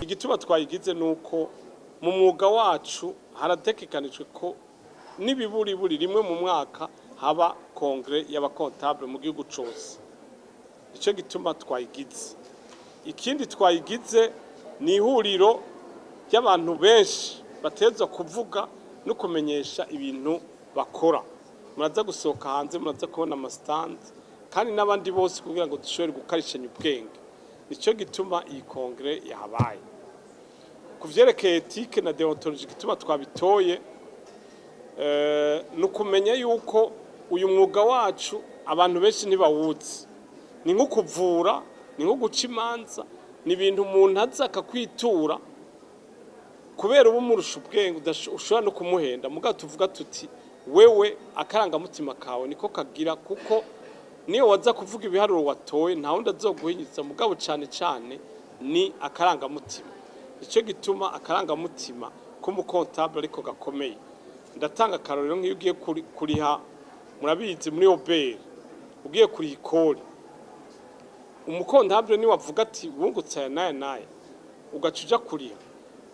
igituma twayigize nuko mu mwuga wacu harategekanijwe ko nibiburi rimwe mu mwaka haba kongre y'abakontable mu gihugu cyose. Icyo gituma twayigize. Ikindi twayigize ni ihuriro ry'abantu benshi bateza kuvuga no kumenyesha ibintu bakora. Muraza gusohoka hanze, muraza kubona amastand kandi n'abandi bose kugira ngo dushobore gukarishanya ubwenge. Nicyo gituma iyi kongre yahabaye. Kuvyerekeye ethique na deontologie gituma twabitoye nukumenya yuko uyu mwuga wacu abantu benshi ntibawuzi. Ni nko kuvura, ni nko guca imanza, ni ibintu umuntu aza akakwitura kubera ubu murusha ubwenge ushobora no kumuhenda. Mugabo tuvuga tuti wewe akarangamutima kawe niko kagira, kuko niyo waza kuvuga ibiharuro watoye nta wundi azoguhinyitsa. Mugabo cyane ni akarangamutima. Icyo gituma akarangamutima k'umukontable ariko gakomeye. Ndatanga akarorero nk'iyo ugiye kuriha, murabizi muri obere ugiye kuriha ikori, umukontable ni wavuga ati wungutse aya naye ugacuja kuriha,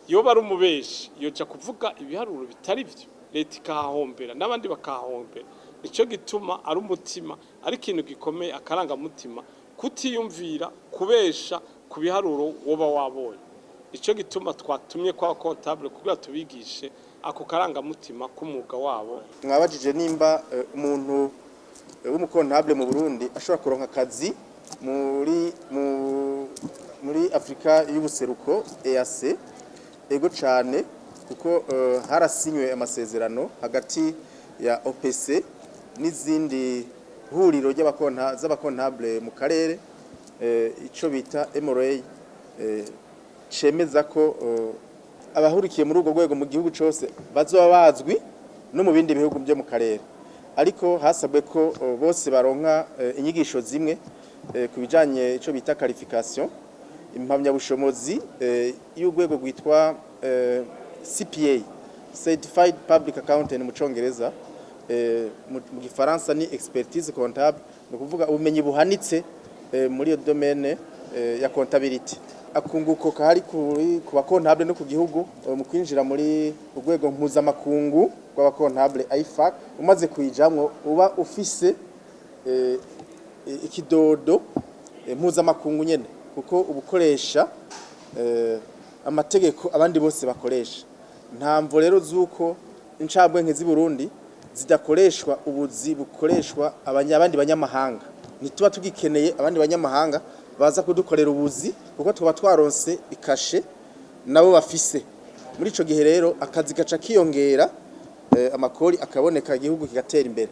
yoba ari umubeshi yoja kuvuga ibiharuro bitari byo, leta ikahahombera n'abandi bakahahombera. Nicyo gituma ari umutima, ari ikintu gikomeye akarangamutima, kutiyumvira kubesha ku biharuro woba wabonye. Icyo gituma twatumye kwa kontable kugira tubigishe ako karangamutima k'umwuga wabo. Mwabajije nimba umuntu w'umukontable mu Burundi ashobora kuronka akazi muri Afrika y'ubuseruko EAC. Ego cyane, kuko harasinywe amasezerano hagati ya OPC n'izindi huriro z'abakontable mu karere, ico bita MRA, cemeza ko abahurikiye muri urwo rwego mu gihugu cyose bazoba bazwi no mu bindi bihugu byo mu karere. Ariko hasabwe ko bose baronka inyigisho zimwe ku bijanye ico bita qualification, impamyabushobozi y'urwego rwitwa CPA, Certified Public Accountant mu Congereza, mu Gifaransa ni expertise comptable, no kuvuga ubumenyi buhanitse muri iyo domaine ya comptabilité. Akunguko kahari ku bakontable no ku gihugu mu kwinjira muri urwego mpuzamakungu rw'abakontable IFAC. Umaze kuyijamwo uba ufise ikidodo mpuzamakungu nyene, kuko ubukoresha amategeko abandi bose bakoresha. Ntamvo rero zuko incabwenge z'i Burundi zidakoreshwa ubuzi bukoreshwa abandi banyamahanga. Nituba tugikeneye abandi banyamahanga baza kudukorera ubuzi, kuko tuba twaronse ikashe nabo bafise. Muri ico gihe rero akazi gaca kiyongera, amakori akaboneka, igihugu kigatera imbere.